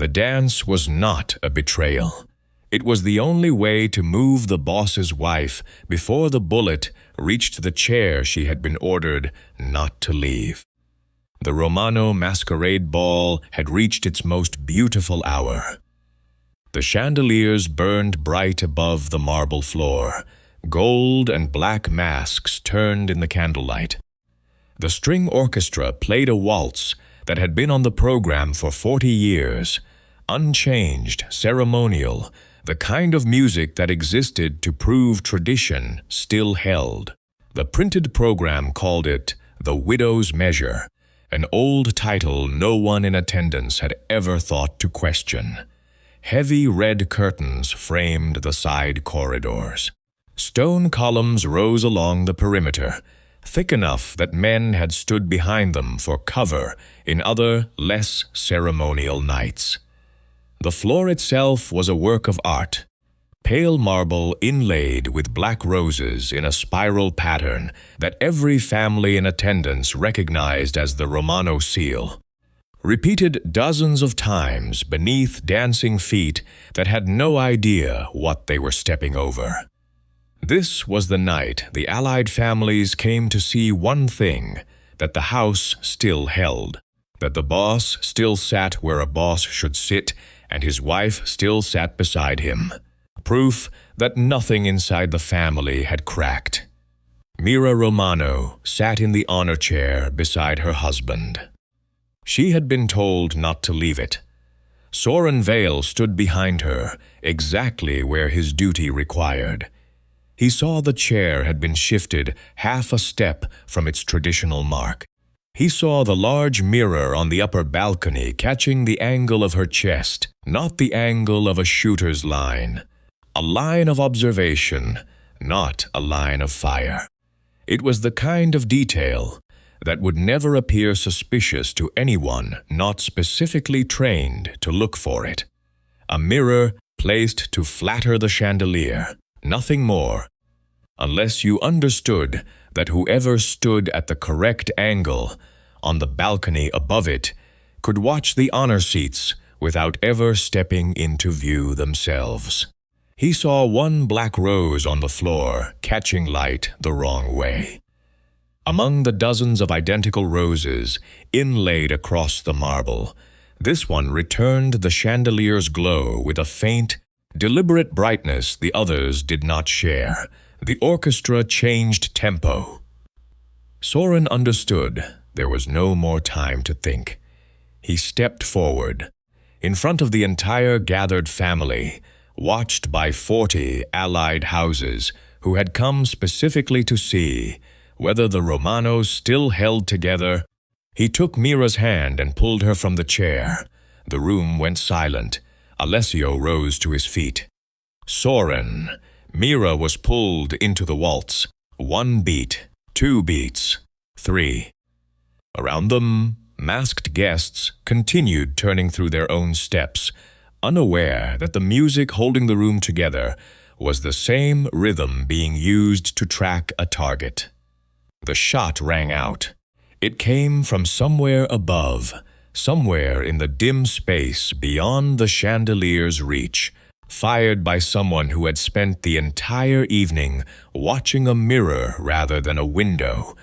The dance was not a betrayal. It was the only way to move the boss's wife before the bullet reached the chair she had been ordered not to leave. The Romano Masquerade Ball had reached its most beautiful hour. The chandeliers burned bright above the marble floor. Gold and black masks turned in the candlelight. The string orchestra played a waltz that had been on the program for 40 years, unchanged, ceremonial, the kind of music that existed to prove tradition still held. The printed program called it The Widow's Measure, an old title no one in attendance had ever thought to question. Heavy red curtains framed the side corridors. Stone columns rose along the perimeter, thick enough that men had stood behind them for cover in other, less ceremonial nights. The floor itself was a work of art, pale marble inlaid with black roses in a spiral pattern that every family in attendance recognized as the Romano seal, repeated dozens of times beneath dancing feet that had no idea what they were stepping over. This was the night the allied families came to see one thing that the house still held, that the boss still sat where a boss should sit and his wife still sat beside him. Proof that nothing inside the family had cracked. Mira Romano sat in the honor chair beside her husband. She had been told not to leave it. Soren Vale stood behind her, exactly where his duty required. He saw the chair had been shifted half a step from its traditional mark. He saw the large mirror on the upper balcony catching the angle of her chest, not the angle of a shooter's line. A line of observation, not a line of fire. It was the kind of detail that would never appear suspicious to anyone not specifically trained to look for it. A mirror placed to flatter the chandelier, nothing more, unless you understood that whoever stood at the correct angle on the balcony above it could watch the honor seats without ever stepping into view themselves. He saw one black rose on the floor catching light the wrong way. Among the dozens of identical roses inlaid across the marble, this one returned the chandelier's glow with a faint, deliberate brightness the others did not share. The orchestra changed tempo. Soren understood there was no more time to think. He stepped forward, in front of the entire gathered family, watched by 40 allied houses who had come specifically to see whether the Romanos still held together. He took Mira's hand and pulled her from the chair. The room went silent. Alessio rose to his feet. Soren. Mira was pulled into the waltz. 1 beat, 2 beats, 3. Around them, masked guests continued turning through their own steps, unaware that the music holding the room together was the same rhythm being used to track a target. The shot rang out. It came from somewhere above, somewhere in the dim space beyond the chandelier's reach, fired by someone who had spent the entire evening watching a mirror rather than a window,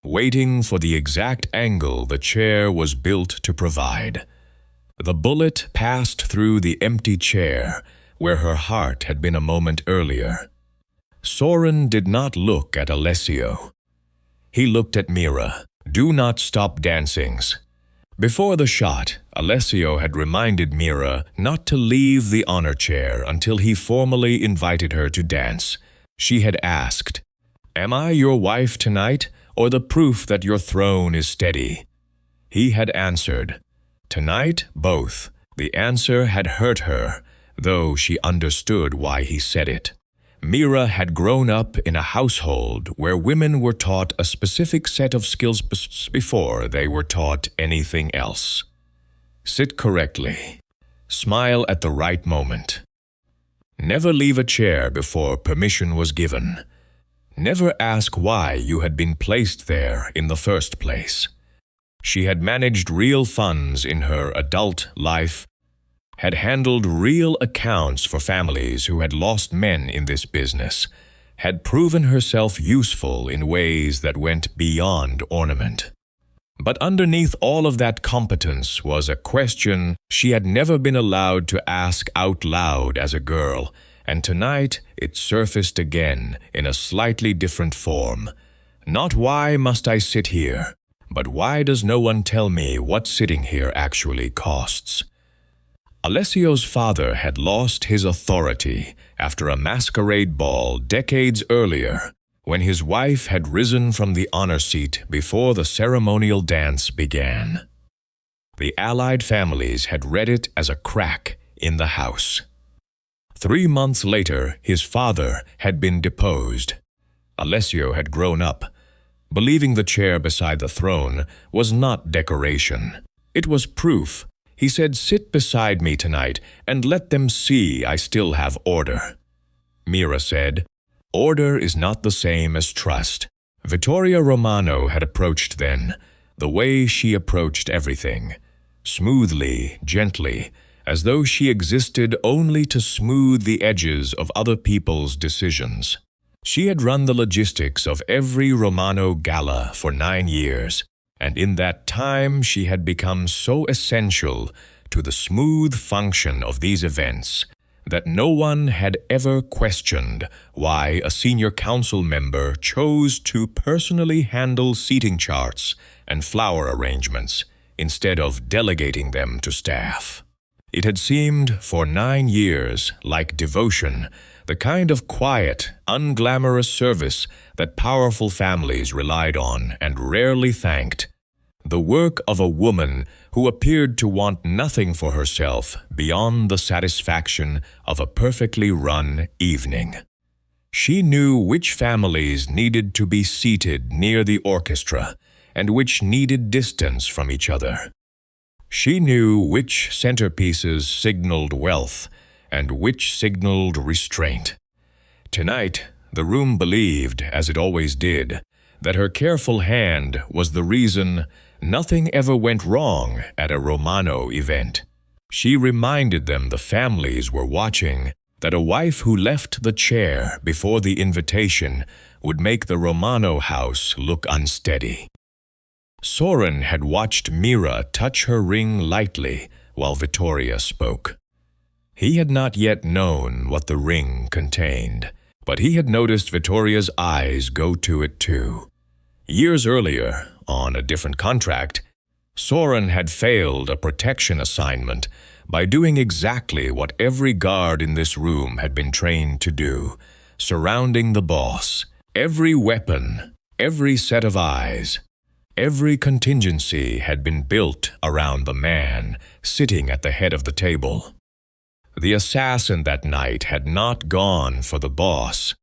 waiting for the exact angle the chair was built to provide. The bullet passed through the empty chair, where her heart had been a moment earlier. Soren did not look at Alessio. He looked at Mira. Do not stop dancings. Before the shot, Alessio had reminded Mira not to leave the honor chair until he formally invited her to dance. She had asked, "Am I your wife tonight, or the proof that your throne is steady?" He had answered, "Tonight, both." The answer had hurt her, though she understood why he said it. Mira had grown up in a household where women were taught a specific set of skills before they were taught anything else. Sit correctly. Smile at the right moment. Never leave a chair before permission was given. Never ask why you had been placed there in the first place. She had managed real funds in her adult life had handled real accounts for families who had lost men in this business, had proven herself useful in ways that went beyond ornament. But underneath all of that competence was a question she had never been allowed to ask out loud as a girl, and tonight it surfaced again in a slightly different form. Not why must I sit here, but why does no one tell me what sitting here actually costs? Alessio's father had lost his authority after a masquerade ball decades earlier, when his wife had risen from the honor seat before the ceremonial dance began. The allied families had read it as a crack in the house. 3 months later, his father had been deposed. Alessio had grown up, believing the chair beside the throne was not decoration. It was proof. He said, "Sit beside me tonight and let them see I still have order." Mira said, "Order is not the same as trust." Vittoria Romano had approached then, the way she approached everything, smoothly, gently, as though she existed only to smooth the edges of other people's decisions. She had run the logistics of every Romano gala for 9 years, and in that time she had become so essential to the smooth function of these events that no one had ever questioned why a senior council member chose to personally handle seating charts and flower arrangements instead of delegating them to staff. It had seemed for 9 years like devotion, the kind of quiet, unglamorous service that powerful families relied on and rarely thanked. The work of a woman who appeared to want nothing for herself beyond the satisfaction of a perfectly run evening. She knew which families needed to be seated near the orchestra and which needed distance from each other. She knew which centerpieces signaled wealth and which signaled restraint. Tonight, the room believed, as it always did, that her careful hand was the reason nothing ever went wrong at a Romano event. She reminded them the families were watching that a wife who left the chair before the invitation would make the Romano house look unsteady. Soren had watched Mira touch her ring lightly while Vittoria spoke. He had not yet known what the ring contained, but he had noticed Vittoria's eyes go to it too. Years earlier, on a different contract, Soren had failed a protection assignment by doing exactly what every guard in this room had been trained to do, surrounding the boss. Every weapon, every set of eyes, every contingency had been built around the man sitting at the head of the table. The assassin that night had not gone for the boss.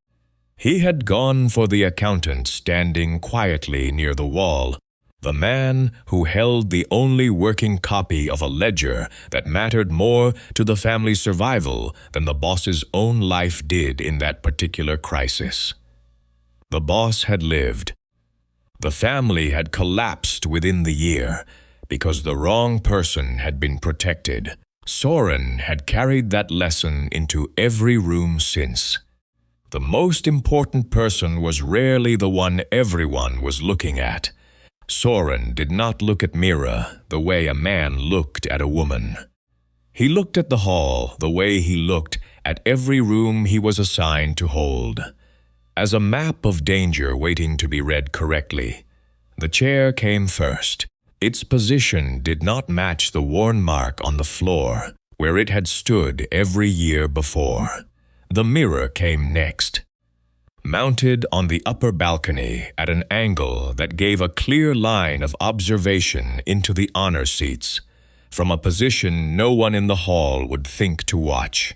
He had gone for the accountant standing quietly near the wall, the man who held the only working copy of a ledger that mattered more to the family's survival than the boss's own life did in that particular crisis. The boss had lived. The family had collapsed within the year because the wrong person had been protected. Soren had carried that lesson into every room since. The most important person was rarely the one everyone was looking at. Soren did not look at Mira the way a man looked at a woman. He looked at the hall the way he looked at every room he was assigned to hold. As a map of danger waiting to be read correctly, the chair came first. Its position did not match the worn mark on the floor where it had stood every year before. The mirror came next, mounted on the upper balcony at an angle that gave a clear line of observation into the honor seats, from a position no one in the hall would think to watch.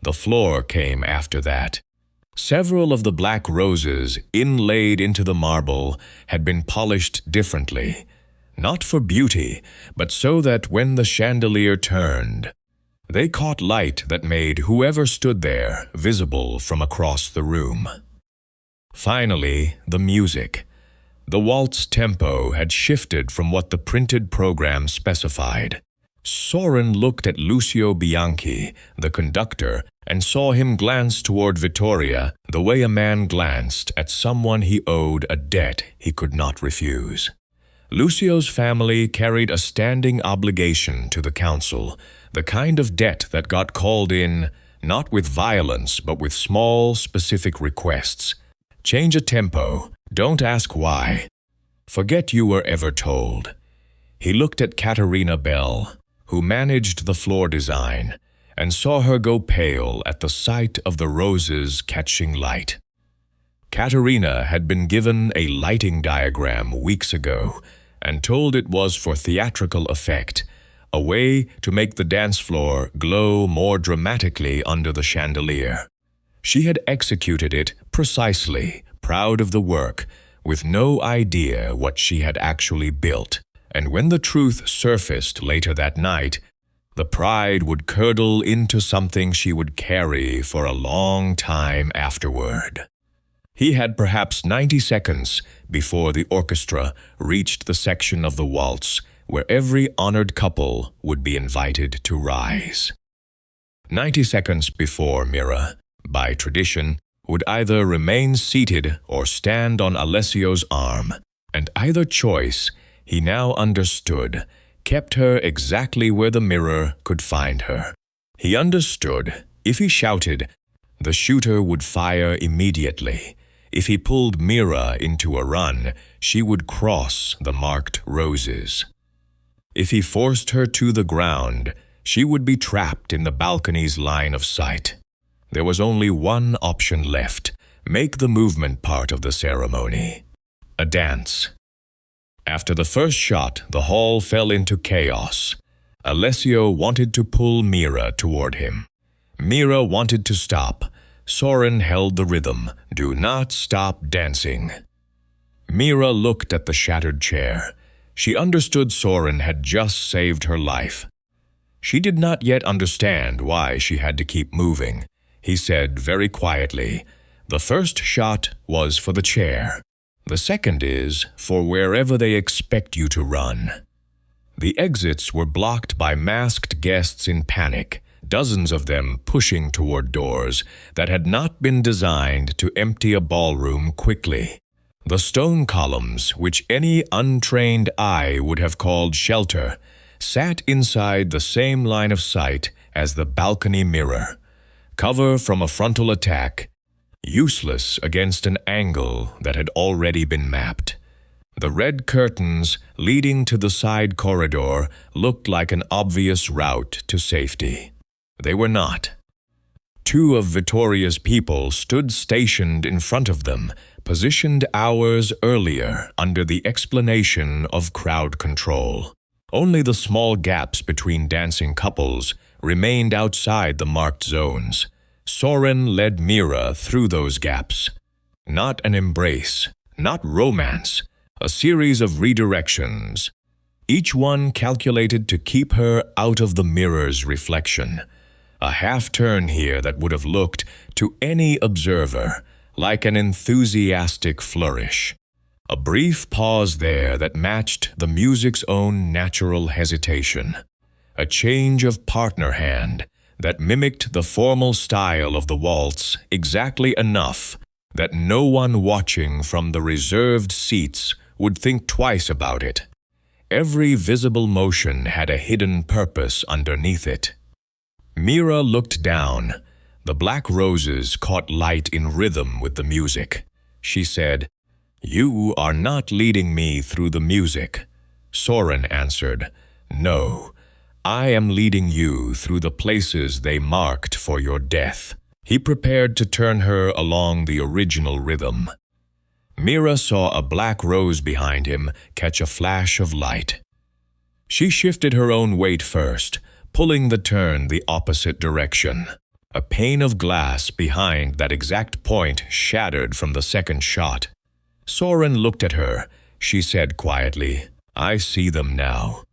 The floor came after that. Several of the black roses inlaid into the marble had been polished differently, not for beauty, but so that when the chandelier turned, they caught light that made whoever stood there visible from across the room. Finally, the music. The waltz tempo had shifted from what the printed program specified. Soren looked at Lucio Bianchi, the conductor, and saw him glance toward Vittoria the way a man glanced at someone he owed a debt he could not refuse. Lucio's family carried a standing obligation to the council, the kind of debt that got called in not with violence but with small, specific requests. Change a tempo, don't ask why. Forget you were ever told. He looked at Caterina Bell, who managed the floor design, and saw her go pale at the sight of the roses catching light. Caterina had been given a lighting diagram weeks ago and told it was for theatrical effect, a way to make the dance floor glow more dramatically under the chandelier. She had executed it precisely, proud of the work, with no idea what she had actually built. And when the truth surfaced later that night, the pride would curdle into something she would carry for a long time afterward. He had perhaps 90 seconds before the orchestra reached the section of the waltz where every honored couple would be invited to rise. 90 seconds before Mira, by tradition, would either remain seated or stand on Alessio's arm, and either choice, he now understood, kept her exactly where the mirror could find her. He understood, if he shouted, the shooter would fire immediately. If he pulled Mira into a run, she would cross the marked roses. If he forced her to the ground, she would be trapped in the balcony's line of sight. There was only one option left: make the movement part of the ceremony. A dance. After the first shot, the hall fell into chaos. Alessio wanted to pull Mira toward him. Mira wanted to stop. Soren held the rhythm. Do not stop dancing. Mira looked at the shattered chair. She understood Soren had just saved her life. She did not yet understand why she had to keep moving. He said very quietly, "The first shot was for the chair. The second is for wherever they expect you to run." The exits were blocked by masked guests in panic, dozens of them pushing toward doors that had not been designed to empty a ballroom quickly. The stone columns, which any untrained eye would have called shelter, sat inside the same line of sight as the balcony mirror. Cover from a frontal attack, useless against an angle that had already been mapped. The red curtains leading to the side corridor looked like an obvious route to safety. They were not. Two of Vittoria's people stood stationed in front of them, positioned hours earlier under the explanation of crowd control. Only the small gaps between dancing couples remained outside the marked zones. Soren led Mira through those gaps. Not an embrace, not romance, a series of redirections, each one calculated to keep her out of the mirror's reflection. A half-turn here that would have looked, to any observer, like an enthusiastic flourish. A brief pause there that matched the music's own natural hesitation. A change of partner hand that mimicked the formal style of the waltz exactly enough that no one watching from the reserved seats would think twice about it. Every visible motion had a hidden purpose underneath it. Mira looked down. The black roses caught light in rhythm with the music. She said, "You are not leading me through the music." Soren answered, "No, I am leading you through the places they marked for your death." He prepared to turn her along the original rhythm. Mira saw a black rose behind him catch a flash of light. She shifted her own weight first, pulling the turn the opposite direction. A pane of glass behind that exact point shattered from the second shot. Soren looked at her. She said quietly, "I see them now."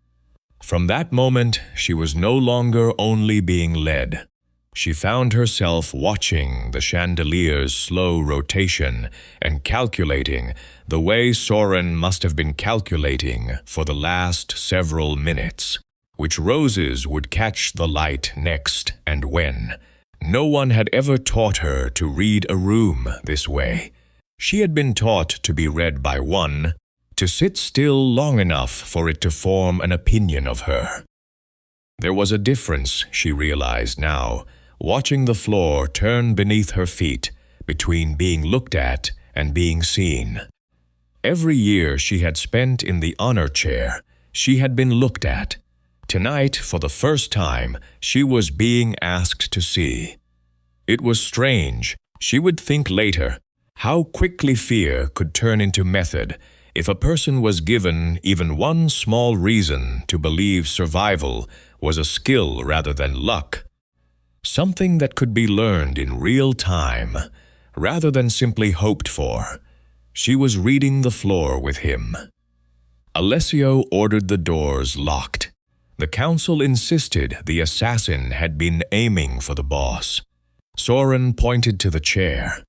From that moment, she was no longer only being led. She found herself watching the chandelier's slow rotation and calculating the way Soren must have been calculating for the last several minutes. which roses would catch the light next and when. No one had ever taught her to read a room this way. She had been taught to be read by one, to sit still long enough for it to form an opinion of her. There was a difference, she realized now, watching the floor turn beneath her feet, between being looked at and being seen. Every year she had spent in the honor chair, she had been looked at. Tonight, for the first time, she was being asked to see. It was strange. She would think later how quickly fear could turn into method if a person was given even one small reason to believe survival was a skill rather than luck. Something that could be learned in real time, rather than simply hoped for. She was reading the floor with him. Alessio ordered the doors locked. The council insisted the assassin had been aiming for the boss. Soren pointed to the chair.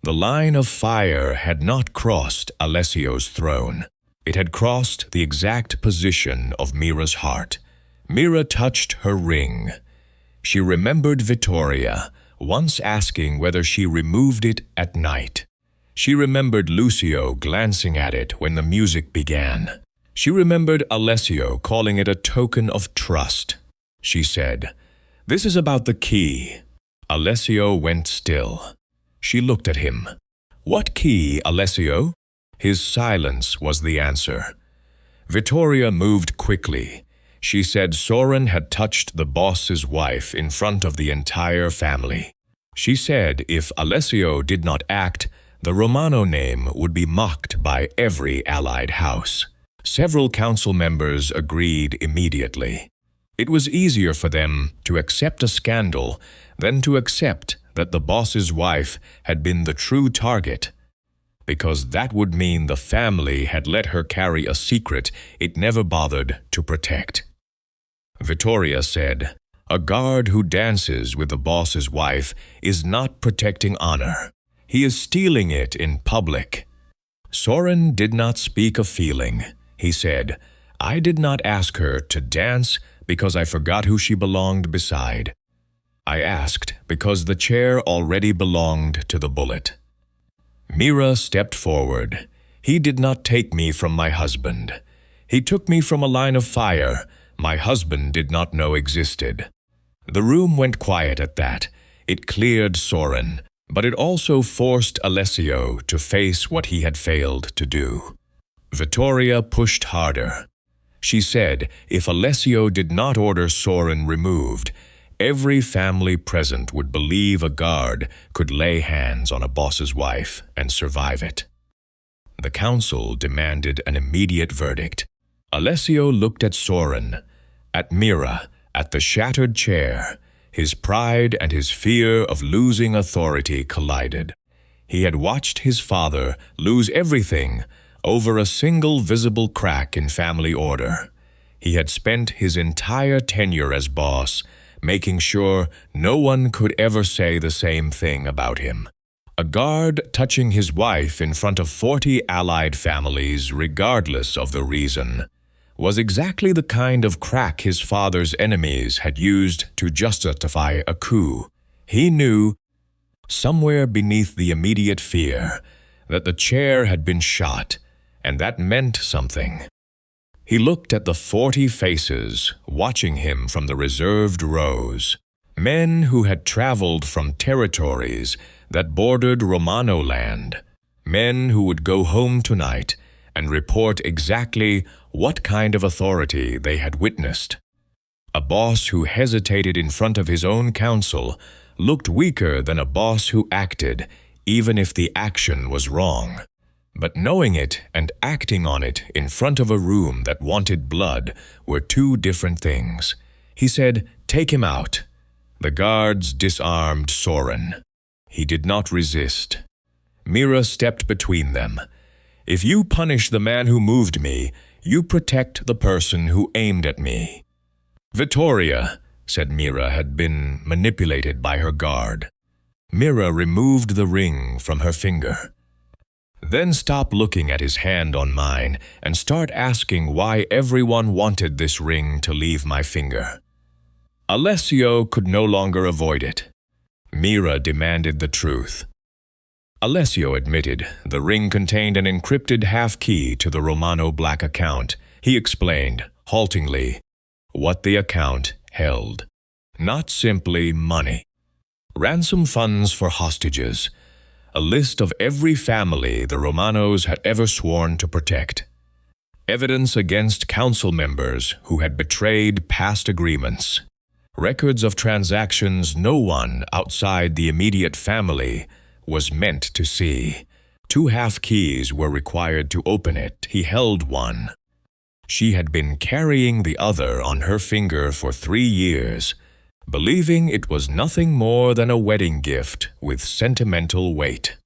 The line of fire had not crossed Alessio's throne. It had crossed the exact position of Mira's heart. Mira touched her ring. She remembered Vittoria, once asking whether she removed it at night. She remembered Lucio glancing at it when the music began. She remembered Alessio calling it a token of trust. She said, "This is about the key." Alessio went still. She looked at him. "What key, Alessio?" His silence was the answer. Vittoria moved quickly. She said Soren had touched the boss's wife in front of the entire family. She said if Alessio did not act, the Romano name would be mocked by every allied house. Several council members agreed immediately. It was easier for them to accept a scandal than to accept that the boss's wife had been the true target, because that would mean the family had let her carry a secret it never bothered to protect. Vittoria said, "A guard who dances with the boss's wife is not protecting honor. He is stealing it in public." Soren did not speak a feeling. He said, "I did not ask her to dance because I forgot who she belonged beside. I asked because the chair already belonged to the bullet." Mira stepped forward. "He did not take me from my husband. He took me from a line of fire my husband did not know existed." The room went quiet at that. It cleared Soren, but it also forced Alessio to face what he had failed to do. Vittoria pushed harder. She said if Alessio did not order Soren removed, every family present would believe a guard could lay hands on a boss's wife and survive it. The council demanded an immediate verdict. Alessio looked at Soren, at Mira, at the shattered chair. His pride and his fear of losing authority collided. He had watched his father lose everything over a single visible crack in family order. He had spent his entire tenure as boss making sure no one could ever say the same thing about him. A guard touching his wife in front of 40 allied families, regardless of the reason, was exactly the kind of crack his father's enemies had used to justify a coup. He knew, somewhere beneath the immediate fear, that the chair had been shot, and that meant something. He looked at the 40 faces watching him from the reserved rows, men who had traveled from territories that bordered Romano land, men who would go home tonight and report exactly what kind of authority they had witnessed. A boss who hesitated in front of his own council looked weaker than a boss who acted, even if the action was wrong. But knowing it and acting on it in front of a room that wanted blood were two different things. He said, "Take him out." The guards disarmed Soren. He did not resist. Mira stepped between them. "If you punish the man who moved me, you protect the person who aimed at me." "Vittoria," said Mira, had been manipulated by her guard. Mira removed the ring from her finger. Then stop looking at his hand on mine and start asking why everyone wanted this ring to leave my finger. Alessio could no longer avoid it. Mira demanded the truth. Alessio admitted the ring contained an encrypted half-key to the Romano Black account. He explained, haltingly, what the account held. Not simply money. Ransom funds for hostages. A list of every family the Romanos had ever sworn to protect. Evidence against council members who had betrayed past agreements. Records of transactions no one outside the immediate family was meant to see. 2 half-keys were required to open it. He held one. She had been carrying the other on her finger for 3 years, believing it was nothing more than a wedding gift with sentimental weight.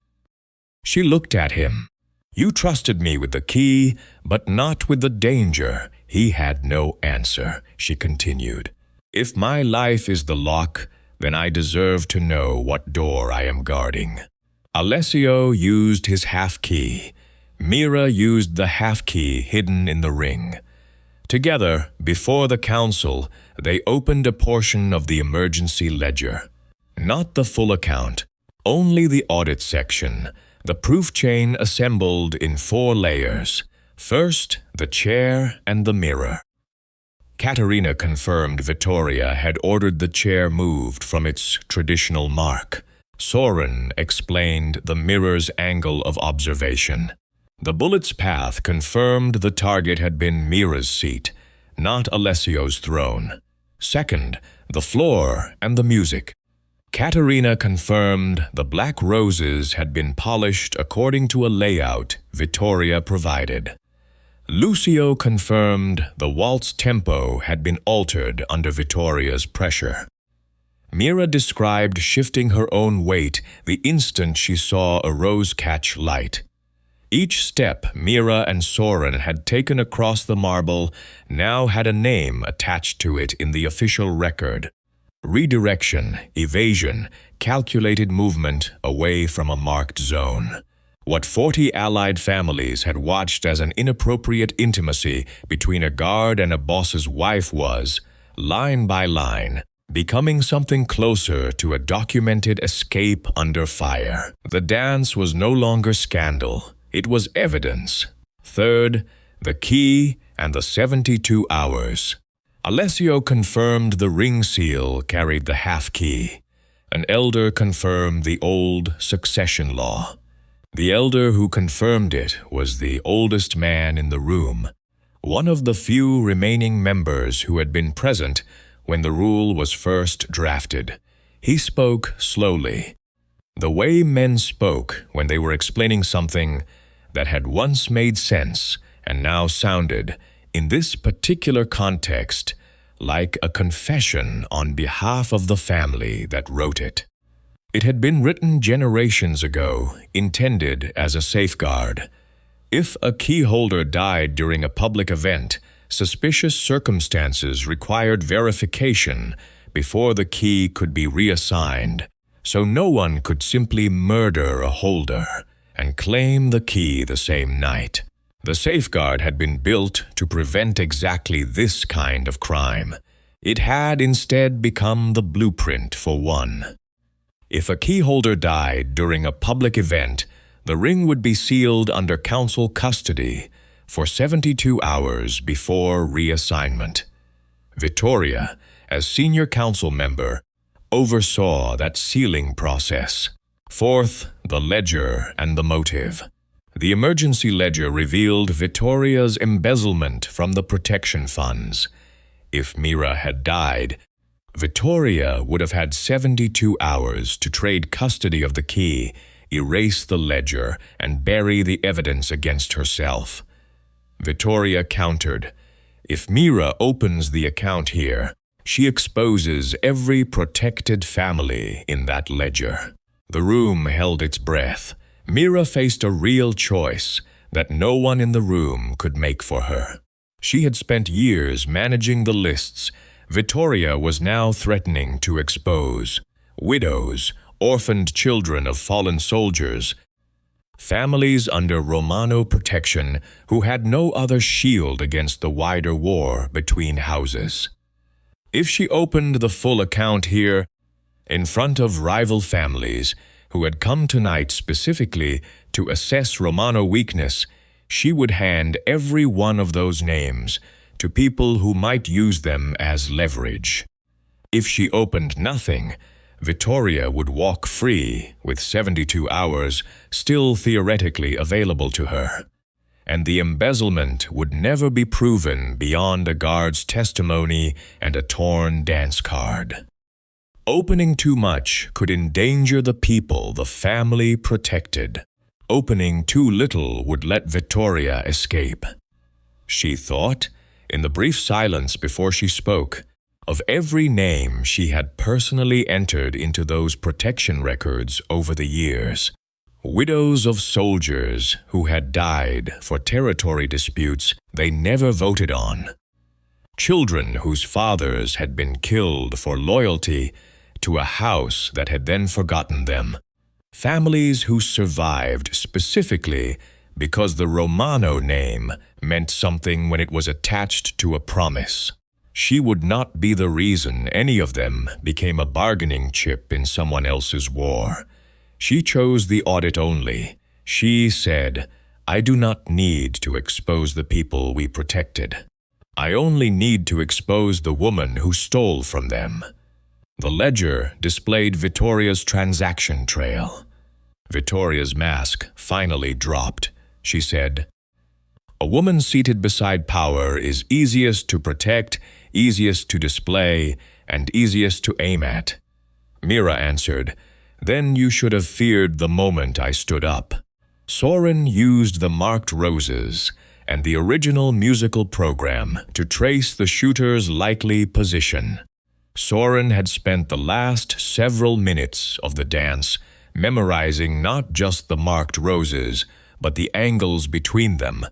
She looked at him. You trusted me with the key, but not with the danger. He had no answer, she continued. If my life is the lock, then I deserve to know what door I am guarding. Alessio used his half-key. Mira used the half-key hidden in the ring. Together, before the council, they opened a portion of the emergency ledger. Not the full account, only the audit section, the proof chain assembled in 4 layers. First, the chair and the mirror. Caterina confirmed Vittoria had ordered the chair moved from its traditional mark. Soren explained the mirror's angle of observation. The bullet's path confirmed the target had been Mira's seat, not Alessio's throne. Second, the floor and the music. Caterina confirmed the black roses had been polished according to a layout Vittoria provided. Lucio confirmed the waltz tempo had been altered under Vittoria's pressure. Mira described shifting her own weight the instant she saw a rose catch light. Each step Mira and Soren had taken across the marble now had a name attached to it in the official record. Redirection, evasion, calculated movement away from a marked zone. What 40 allied families had watched as an inappropriate intimacy between a guard and a boss's wife was, line by line, becoming something closer to a documented escape under fire. The dance was no longer scandal. It was evidence. Third, the key and the 72 hours. Alessio confirmed the ring seal carried the half-key. An elder confirmed the old succession law. The elder who confirmed it was the oldest man in the room, one of the few remaining members who had been present when the rule was first drafted. He spoke slowly, the way men spoke when they were explaining something that had once made sense and now sounded, in this particular context, like a confession on behalf of the family that wrote it. It had been written generations ago, intended as a safeguard. If a key holder died during a public event, suspicious circumstances required verification before the key could be reassigned, so no one could simply murder a holder and claim the key the same night. The safeguard had been built to prevent exactly this kind of crime. It had instead become the blueprint for one. If a key holder died during a public event, the ring would be sealed under council custody for 72 hours before reassignment. Vittoria, as senior council member, oversaw that sealing process. Fourth, the ledger and the motive. The emergency ledger revealed Vittoria's embezzlement from the protection funds. If Mira had died, Vittoria would have had 72 hours to trade custody of the key, erase the ledger, and bury the evidence against herself. Vittoria countered, if Mira opens the account here, she exposes every protected family in that ledger. The room held its breath. Mira faced a real choice that no one in the room could make for her. She had spent years managing the lists. Vittoria was now threatening to expose widows, orphaned children of fallen soldiers, families under Romano protection who had no other shield against the wider war between houses. If she opened the full account here, in front of rival families who had come tonight specifically to assess Romano weakness, she would hand every one of those names to people who might use them as leverage. If she opened nothing, Vittoria would walk free with 72 hours still theoretically available to her, and the embezzlement would never be proven beyond a guard's testimony and a torn dance card. Opening too much could endanger the people the family protected. Opening too little would let Vittoria escape. She thought, in the brief silence before she spoke, of every name she had personally entered into those protection records over the years. Widows of soldiers who had died for territory disputes they never voted on. Children whose fathers had been killed for loyalty to a house that had then forgotten them. Families who survived specifically because the Romano name meant something when it was attached to a promise. She would not be the reason any of them became a bargaining chip in someone else's war. She chose the audit only. She said, "I do not need to expose the people we protected. I only need to expose the woman who stole from them." The ledger displayed Vittoria's transaction trail. Vittoria's mask finally dropped. She said, "A woman seated beside power is easiest to protect, easiest to display, and easiest to aim at." Mira answered, "Then you should have feared the moment I stood up." Soren used the marked roses and the original musical program to trace the shooter's likely position. Soren had spent the last several minutes of the dance memorizing not just the marked roses, but the angles between them,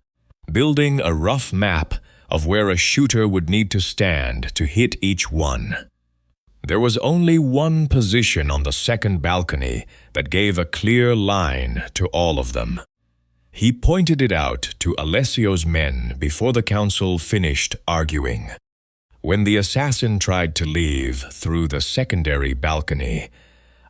building a rough map of where a shooter would need to stand to hit each one. There was only one position on the second balcony that gave a clear line to all of them. He pointed it out to Alessio's men before the council finished arguing. When the assassin tried to leave through the secondary balcony,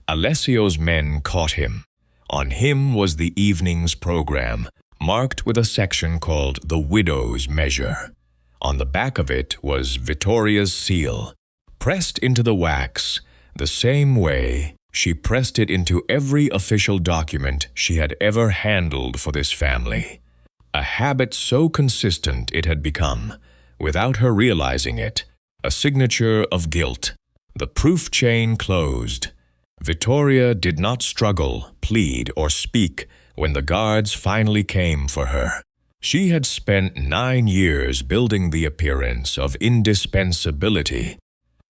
Alessio's men caught him. On him was the evening's program, marked with a section called the Widow's Measure. On the back of it was Vittoria's seal, pressed into the wax the same way she pressed it into every official document she had ever handled for this family. A habit so consistent it had become, without her realizing it, a signature of guilt. The proof chain closed. Vittoria did not struggle, plead, or speak when the guards finally came for her. She had spent 9 years building the appearance of indispensability,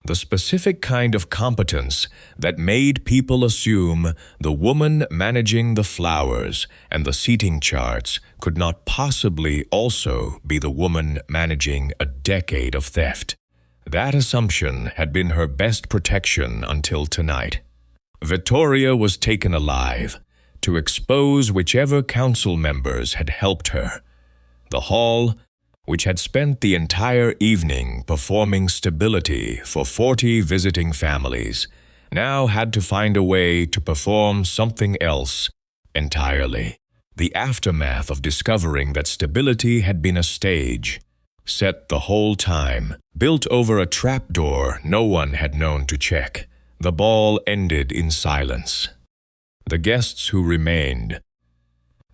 the specific kind of competence that made people assume the woman managing the flowers and the seating charts could not possibly also be the woman managing a decade of theft. That assumption had been her best protection until tonight. Vittoria was taken alive to expose whichever council members had helped her. The hall, which had spent the entire evening performing stability for 40 visiting families, now had to find a way to perform something else entirely. The aftermath of discovering that stability had been a stage, set the whole time, built over a trapdoor no one had known to check. The ball ended in silence. The guests who remained,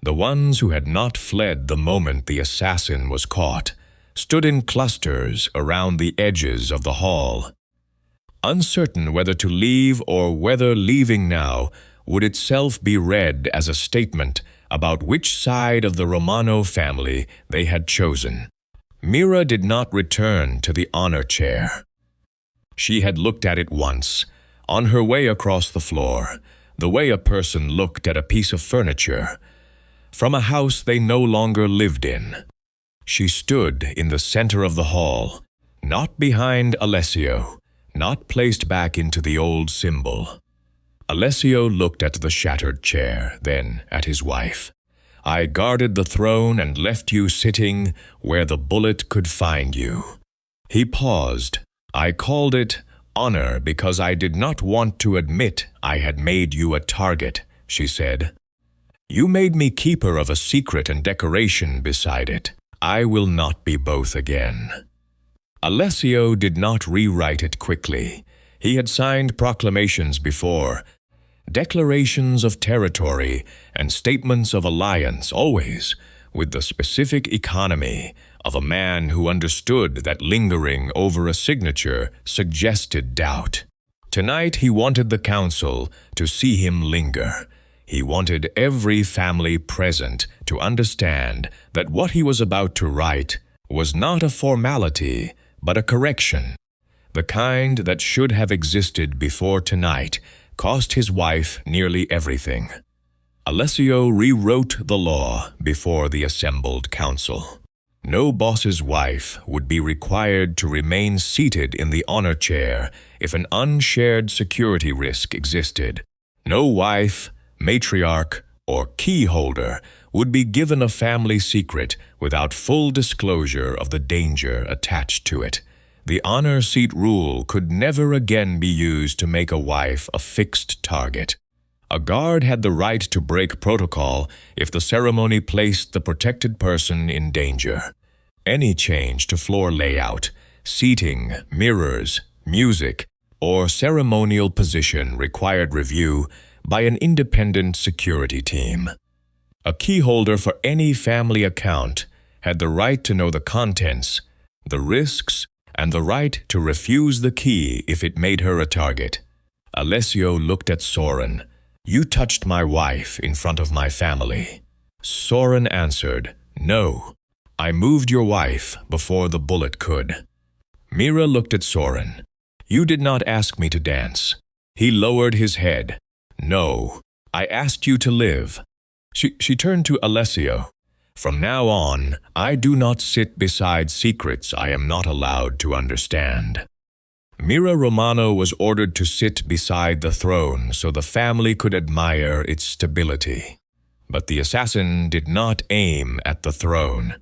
the ones who had not fled the moment the assassin was caught, stood in clusters around the edges of the hall, uncertain whether to leave or whether leaving now would itself be read as a statement about which side of the Romano family they had chosen. Mira did not return to the honor chair. She had looked at it once, on her way across the floor, the way a person looked at a piece of furniture, from a house they no longer lived in. She stood in the center of the hall, not behind Alessio, not placed back into the old symbol. Alessio looked at the shattered chair, then at his wife. I guarded the throne and left you sitting where the bullet could find you." He paused. "I called it honor because I did not want to admit I had made you a target," she said. "You made me keeper of a secret and decoration beside it. I will not be both again." Alessio did not rewrite it quickly. He had signed proclamations before, declarations of territory and statements of alliance, always with the specific economy of a man who understood that lingering over a signature suggested doubt. Tonight he wanted the council to see him linger. He wanted every family present to understand that what he was about to write was not a formality, but a correction. The kind that should have existed before tonight cost his wife nearly everything. Alessio rewrote the law before the assembled council. No boss's wife would be required to remain seated in the honor chair if an unshared security risk existed. No wife, matriarch, or key holder would be given a family secret without full disclosure of the danger attached to it. The honor seat rule could never again be used to make a wife a fixed target. A guard had the right to break protocol if the ceremony placed the protected person in danger. Any change to floor layout, seating, mirrors, music, or ceremonial position required review by an independent security team. A key holder for any family account had the right to know the contents, the risks, and the right to refuse the key if it made her a target. Alessio looked at Soren. "You touched my wife in front of my family." Soren answered, "No, I moved your wife before the bullet could." Mira looked at Soren. "You did not ask me to dance." He lowered his head. "No, I asked you to live." She turned to Alessio. "From now on, I do not sit beside secrets I am not allowed to understand." Mira Romano was ordered to sit beside the throne so the family could admire its stability. But the assassin did not aim at the throne.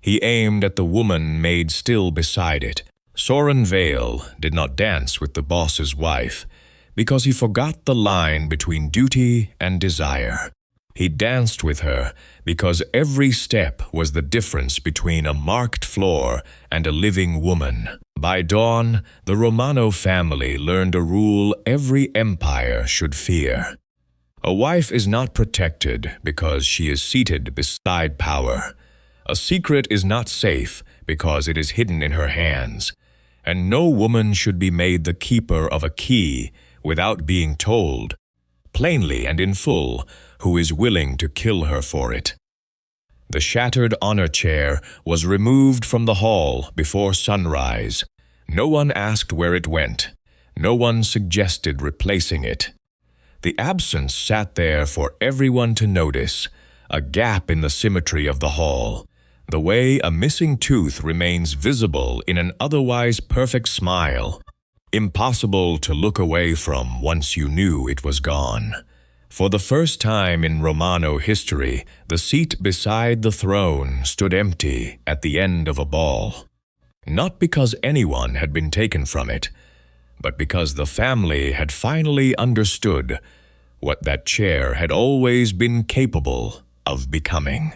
He aimed at the woman made still beside it. Soren Vale did not dance with the boss's wife because he forgot the line between duty and desire. He danced with her because every step was the difference between a marked floor and a living woman. By dawn, the Romano family learned a rule every empire should fear. A wife is not protected because she is seated beside power. A secret is not safe because it is hidden in her hands. And no woman should be made the keeper of a key without being told, plainly and in full, who is willing to kill her for it. The shattered honor chair was removed from the hall before sunrise. No one asked where it went. No one suggested replacing it. The absence sat there for everyone to notice, a gap in the symmetry of the hall, the way a missing tooth remains visible in an otherwise perfect smile, impossible to look away from once you knew it was gone. For the first time in Romano history, the seat beside the throne stood empty at the end of a ball. Not because anyone had been taken from it, but because the family had finally understood what that chair had always been capable of becoming.